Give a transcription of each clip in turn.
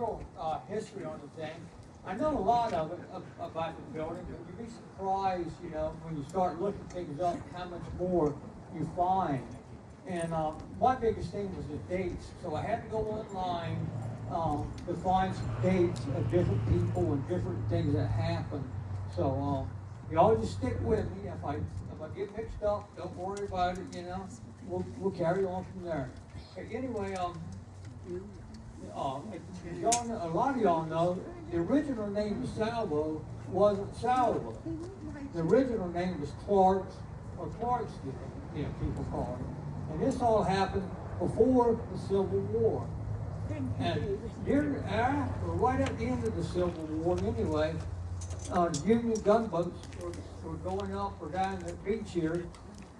little history on the thing. I know a lot of it about the building, but you'd be surprised, you know, when you start looking things up, how much more you find. And my biggest thing was the dates. So I had to go online to find some dates of different people and different things that happened. So you always just stick with me. If I get mixed up, don't worry about it. You know, we'll carry on from there. Okay, anyway, y'all know, a lot of y'all know the original name of Salvo wasn't Salvo. The original name was Clark's or Clarksville, you know, people call it. And this all happened before the Civil War. And right at the end of the Civil War, anyway, Union gunboats were going up or down the beach here,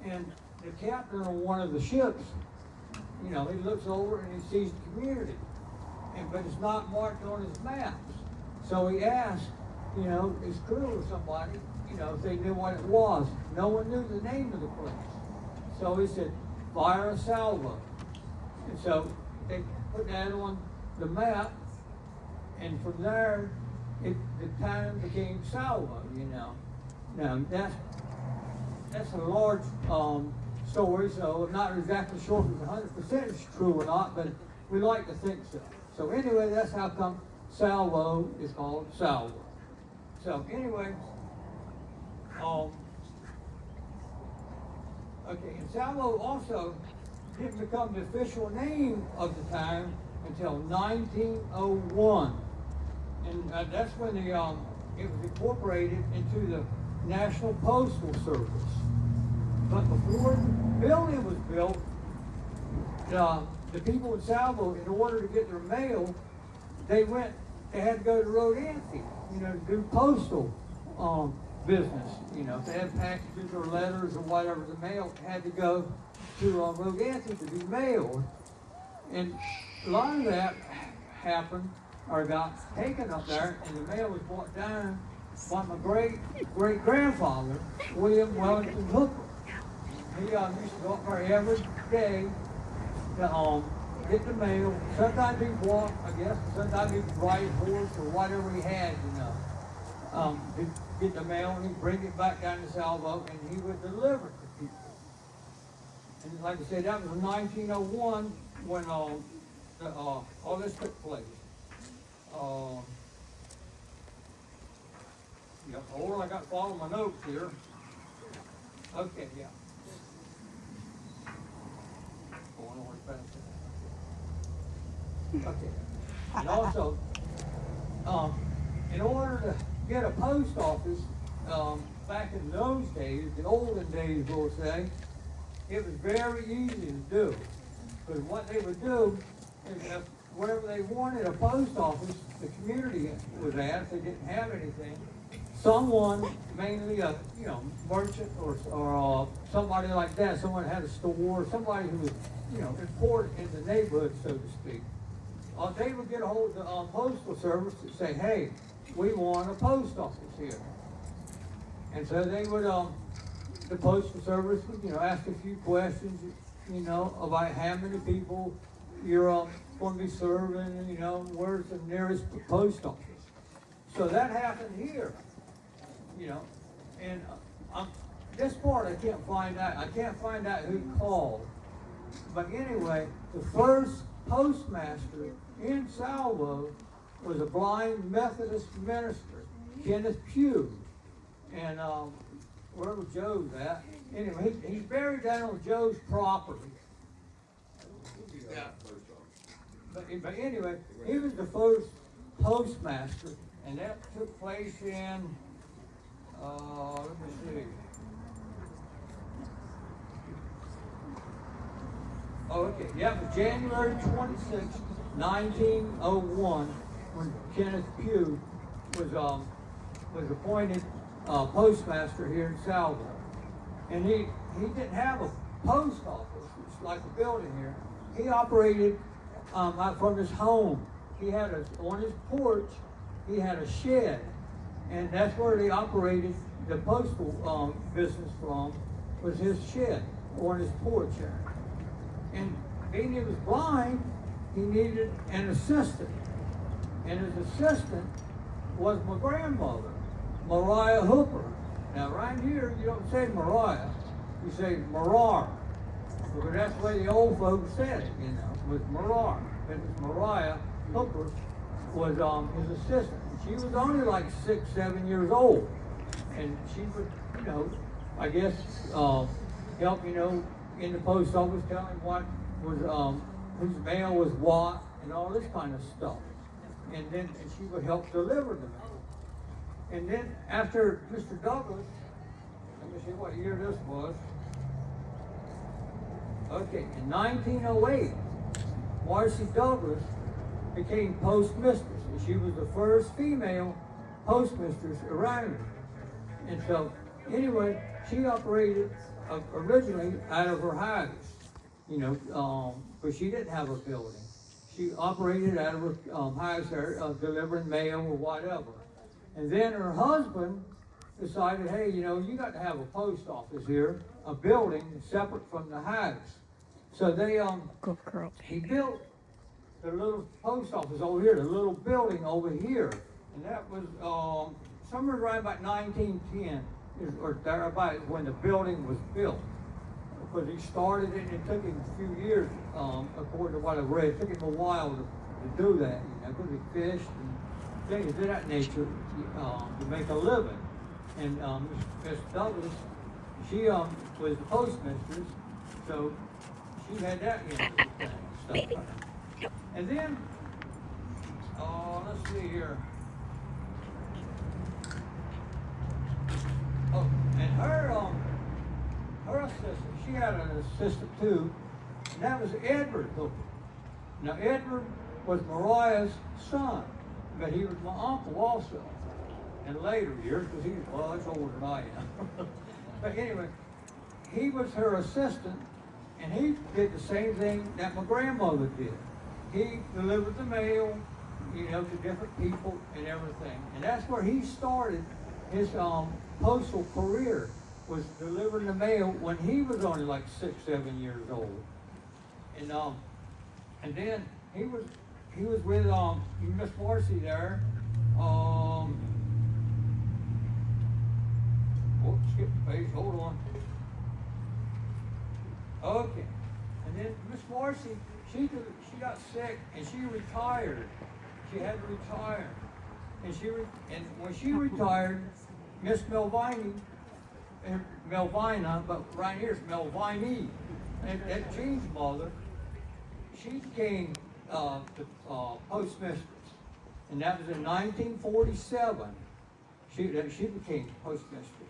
and the captain on one of the ships, you know, he looks over and he sees the community, but it's not marked on his maps. So he asked, you know, his crew or somebody, you know, if they knew what it was. No one knew the name of the place. So he said, fire a salvo. And so they put that on the map, and from there, the town became Salvo, you know. Now, that's a large story, so I'm not exactly sure if it's 100% is true or not, but we like to think so. So anyway, that's how come Salvo is called Salvo. So anyway, okay, and Salvo also didn't become the official name of the town until 1901. And that's when it was incorporated into the National Postal Service. But before the building was built, the people in Salvo, in order to get their mail, they had to go to Rodanthe, you know, to do postal business. You know, if they had packages or letters or whatever, the mail had to go to Rodanthe to be mailed. And a lot of that happened or got taken up there, and the mail was brought down by my great-grandfather, William Wellington Hooker. He used to go up there every day to get the mail. Sometimes he'd walk, I guess, sometimes he'd ride a horse or whatever he had, you know. He'd get the mail and he'd bring it back down to Salvo, and he would deliver it to people. And like I said, that was 1901 when all this took place. Yeah, hold on, I got to follow my notes here. Okay, yeah. Going on fast. Okay. And also, in order to get a post office, back in those days, the olden days, we'll say, it was very easy to do. Because what they would do is if wherever they wanted a post office, the community was at, if they didn't have anything, someone, mainly a merchant or somebody like that, someone had a store, somebody who was important in the neighborhood, so to speak. They would get a hold of the postal service and say, hey, we want a post office here. And so they would, the postal service would, ask a few questions, about how many people you're going to be serving, and where's the nearest post office. So that happened here, and this part I can't find out. I can't find out who called. But anyway, the first postmaster in Salvo was a blind Methodist minister, Kenneth Pugh. And wherever Joe's at. Anyway, he's buried down on Joe's property. Yeah. But anyway, he was the first postmaster, and that took place in, let me see. Oh, okay. Yeah, it was January 26, 1901, when Kenneth Pugh was appointed postmaster here in Salvo. And he didn't have a post office, it's like a building here. He operated out from his home. He had on his porch, he had a shed, and that's where they operated the postal business from, was his shed on his porch there. And being he was blind, he needed an assistant. and his assistant was my grandmother, Mariah Hooper. Now, right here, you don't say Mariah, you say Marar, because that's the way the old folks said it, was Marar. But it's Mariah Hooper was his assistant. And she was only like 6, 7 years old, and she would, I guess, help, in the post office, tell him what was, whose mail was what, and all this kind of stuff. And she would help deliver the mail. And then after Mr. Douglas, let me see what year this was. Okay, in 1908, Marcy Douglas became postmistress, and she was the first female postmistress around here. And so, anyway, she operated originally out of her house, but she didn't have a building. She operated out of her house there, delivering mail or whatever. And then her husband decided, hey, you got to have a post office here, a building separate from the house. So he built the little post office over here, the little building over here. And that was somewhere around about 1910, or thereabouts, when the building was built. Because he started it, and it took him a few years, according to what I've read. It took him a while to do that, because he fished and things of that nature to make a living. And Miss Douglas, she was the postmistress, so she had that stuff. And then, let's see here. Oh, and her assistant, she had an assistant too, and that was Edward Hooper. Now Edward was Mariah's son, but he was my uncle also in later years, because he was much older than I am. But anyway, he was her assistant, and he did the same thing that my grandmother did. He delivered the mail, to different people and everything. And that's where he started his postal career, was delivering the mail when he was only like 6, 7 years old. And then he was with Miss Marcy there. Skip the page, hold on. Okay. And then Miss Marcy, she got sick and she retired. She had to retire. And when she retired, Miss Melvina, but right here it's Melvini, and that Jean's mother, she became the postmistress. And that was in 1947. She became postmistress.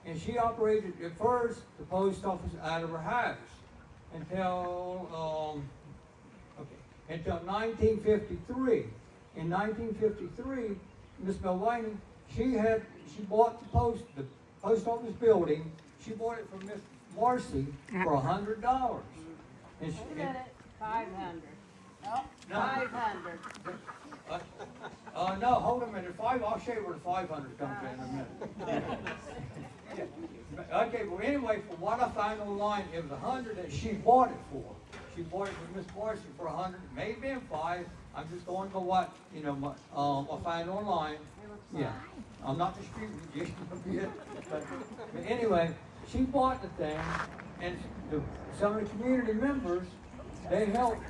And she operated at first the post office out of her house until 1953. In 1953, Miss Melvini, she bought the post office building. She bought it from Miss Marcy for $100. And Wait a minute, 500. Nope, 500. No, hold a minute. I'll show you where the 500 comes in a minute. Okay, well anyway, from what I found online, it was 100 that she bought it for. She bought it from Miss Marcy for 100, maybe in 5. I'm just going to what I find online. Yeah, I'm not disputing it, but anyway, she bought the thing, and some of the community members, they helped,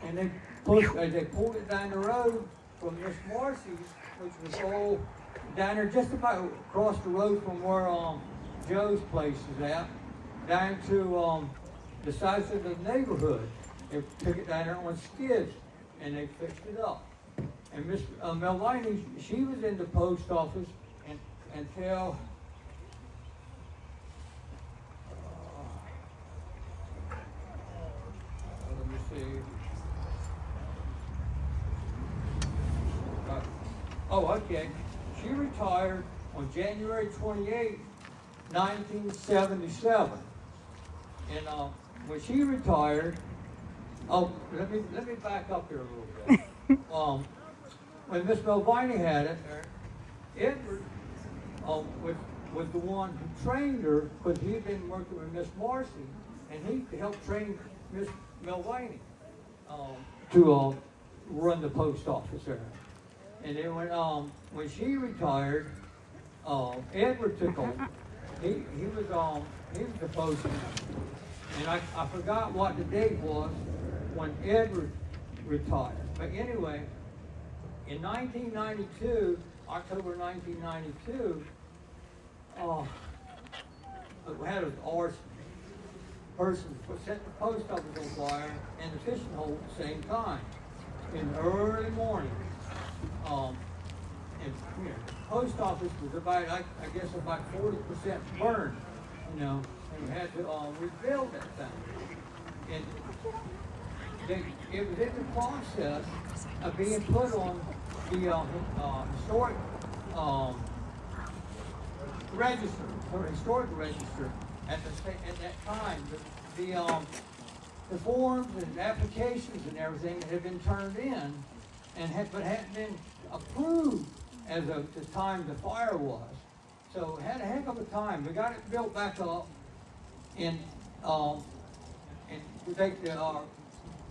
and they pulled it down the road from Miss Marcy's, which was all down there, just about across the road from where Joe's place is at, down to the sides of the neighborhood. They took it down there on skids, and they fixed it up. And Miss Melvini, she was in the post office until let me see. Okay. She retired on January 28, 1977. And when she retired, let me back up here a little bit. When Miss Melvini had it, Edward was the one who trained her, because he had been working with Miss Marcy, and he helped train Miss Melvini to run the post office there. And then when she retired, Edward took over. He was the postman. And I forgot what the date was when Edward retired. But anyway, in 1992, October 1992, we had an arson. Person set the post office on fire and the fishing hole at the same time in the early morning. And the post office was about, I guess, about 40% burned, you know, and we had to rebuild that thing. And it was in the process of being put on the historic register, or historic register at that time. The forms and applications and everything had been turned in, but hadn't been approved as of the time the fire was. So it had a heck of a time. We got it built back up, and to take the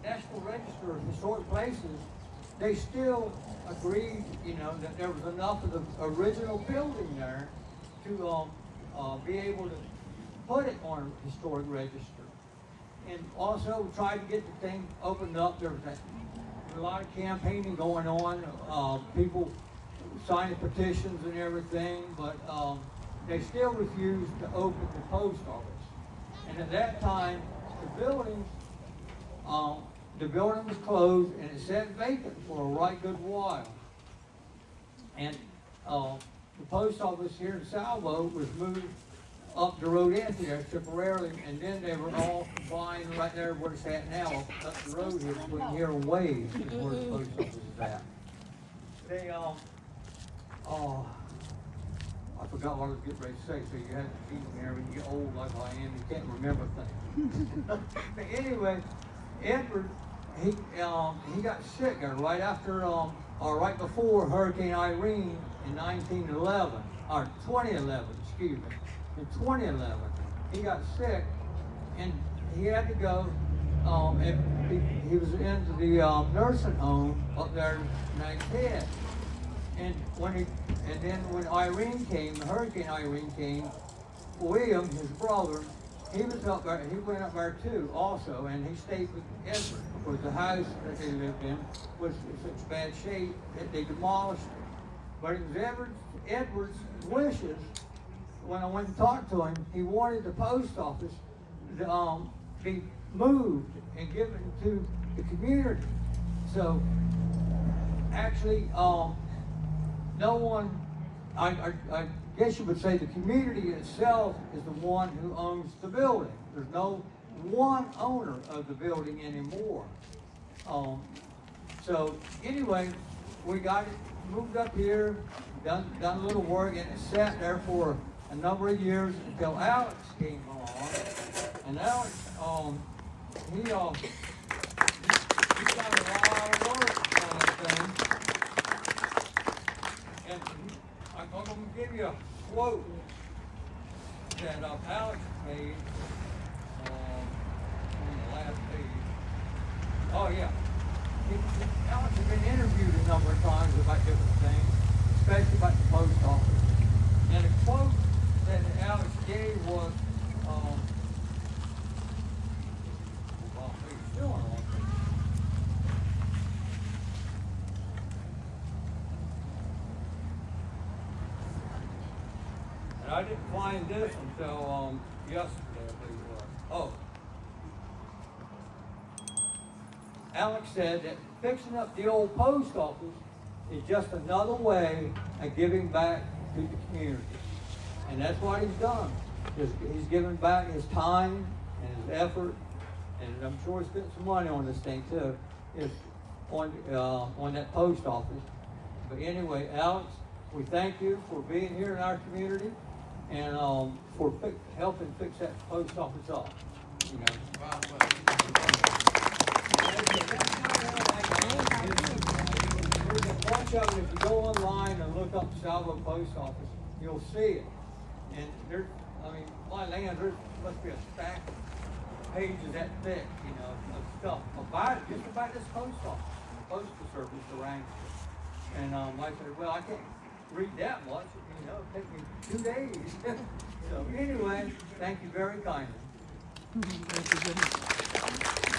National Register of Historic Places, they still agreed, you know, that there was enough of the original building there to be able to put it on a historic register. And also we tried to get the thing opened up. There was a lot of campaigning going on, people signing petitions and everything, but they still refused to open the post office. And at that time, the building was closed and it sat vacant for a right good while. And the post office here in Salvo was moved up the road into there temporarily, and then they were all combined right there where it's at now, up the road here, between here and Waves is where the post office is at. They, I forgot what I was getting ready to say, so you have to keep me there when you get old like I am, you can't remember things. But anyway, Edward, he got sick right after, or right before Hurricane Irene in 1911, or 2011, excuse me. In 2011, he got sick, and he had to go. He was into the nursing home up there in Nags Head, and then when Irene came, Hurricane Irene came, William, his brother, he was up there. He went up there too, also, and he stayed with Edward because the house that they lived in was in such bad shape that they demolished it. But it was Edward's wishes. When I went and talked to him, he wanted the post office to be moved and given to the community. So actually, no one, I guess you would say the community itself is the one who owns the building. There's no one owner of the building anymore. So anyway, we got it moved up here, done a little work, and it sat there for a number of years until Alex came along. And Alex, he done a lot of work on that thing. And I'm going to give you a quote that Alex made on the last page. Oh yeah. Alex has been interviewed a number of times about different things, especially about the post office. And the quote that Alex gave was, well, he's still on one. And I didn't find this until yesterday, I believe it was. Oh. Alex said that fixing up the old post office is just another way of giving back to the community. And that's what he's done. He's given back his time and his effort, and I'm sure he spent some money on this thing too, is on that post office. But anyway, Alex, we thank you for being here in our community and for helping fix that post office up. You know. There's a bunch of it. If you go online and look up Salvo Post Office, you'll see it. And there's, I mean, my land, there must be a stack of pages that thick, you know, of stuff about it, just about this post office, the postal service around it. And I said, well, I can't read that much, you know, it'll take me 2 days. So anyway, thank you very kindly. Thank you, Jimmy.